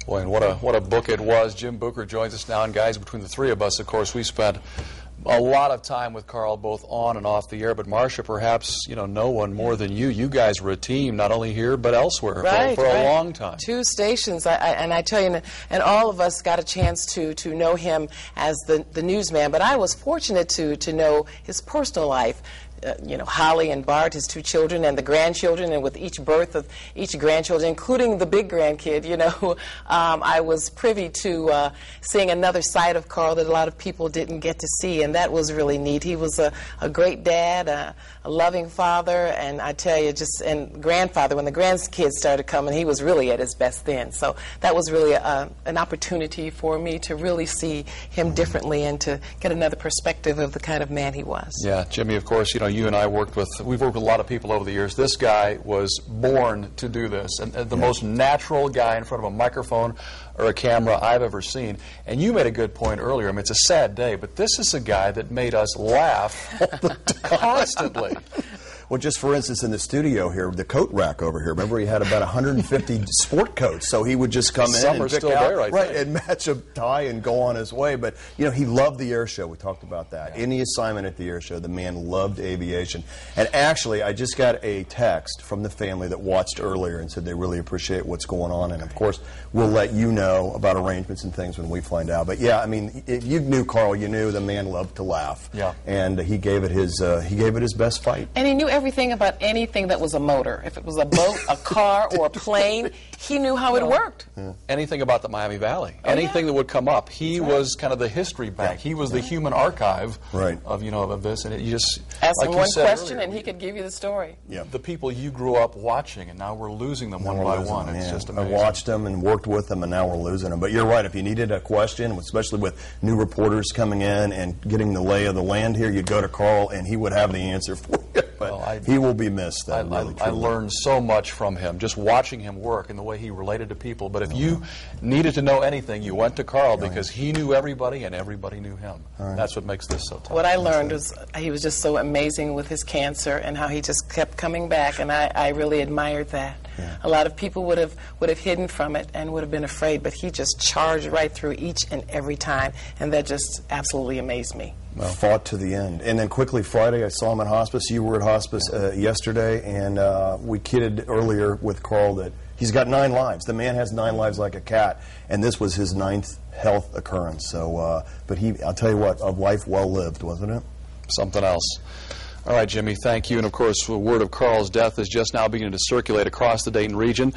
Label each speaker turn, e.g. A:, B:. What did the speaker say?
A: Boy, and what a book it was. Jim Booker joins us now, and guys, between the three of us, of course, we spent a lot of time with Carl, both on and off the air. But Marcia, perhaps no one more than you. You guys were a team, not only here but elsewhere for a long time.
B: 2 stations, and I tell you, and all of us got a chance to know him as the newsman. But I was fortunate to know his personal life. Holly and Bart, his 2 children, and the grandchildren, and with each birth of each grandchildren, including the big grandkid, I was privy to seeing another side of Carl that a lot of people didn't get to see, and that was really neat. He was a great dad, a loving father, and I tell you, and grandfather. When the grandkids started coming, he was really at his best then. So that was really an opportunity for me to really see him differently and to get another perspective of the kind of man he was.
A: Yeah, Jimmy, of course, you and I we've worked with a lot of people over the years. This guy was born to do this, and the most natural guy in front of a microphone or a camera I've ever seen. And you made a good point earlier. I mean, it's a sad day, but this is a guy that made us laugh constantly.
C: Well, just for instance, in the studio here, the coat rack over here, remember he had about 150 sport coats, so he would just come in and pick out, and match a tie and go on his way. But, he loved the air show. We talked about that. Yeah. Any assignment at the air show, the man loved aviation. And actually, I just got a text from the family that watched earlier and said they really appreciate what's going on. And, of course, we'll let you know about arrangements and things when we find out. But, yeah, I mean, if you knew Carl, you knew the man loved to laugh.
A: Yeah.
C: And he gave it his best fight.
B: And he knew everything about anything that was a motor. If it was a boat, a car, or a plane, he knew how it worked.
A: Yeah. Anything about the Miami Valley, anything that would come up, he was kind of the history bank. He was the human archive of this, and you just
B: ask him one question
A: earlier,
B: and he could give you the story.
C: Yeah.
A: The people you grew up watching, and now we're losing them one by one. It's just amazing.
C: I watched them and worked with them, and now we're losing them. But you're right. If you needed a question, especially with new reporters coming in and getting the lay of the land here, you'd go to Carl, and he would have the answer for you. But he will be missed.
A: I learned so much from him, just watching him work and the way he related to people. But if you needed to know anything, you went to Carl because he knew everybody and everybody knew him. That's what makes this so tough.
B: What I learned was he was just so amazing with his cancer and how he just kept coming back, and I really admired that. Yeah. A lot of people would have hidden from it and would have been afraid, but he just charged right through each and every time, and that just absolutely amazed me.
C: Well, fought to the end. And then quickly, Friday, I saw him at hospice. You were at hospice yesterday, and we kidded earlier with Carl that he's got 9 lives. The man has 9 lives like a cat, and this was his 9th health occurrence. So, but I'll tell you what, a life well lived, wasn't it?
A: Something else. All right, Jimmy, thank you. And, of course, the word of Carl's death is just now beginning to circulate across the Dayton region.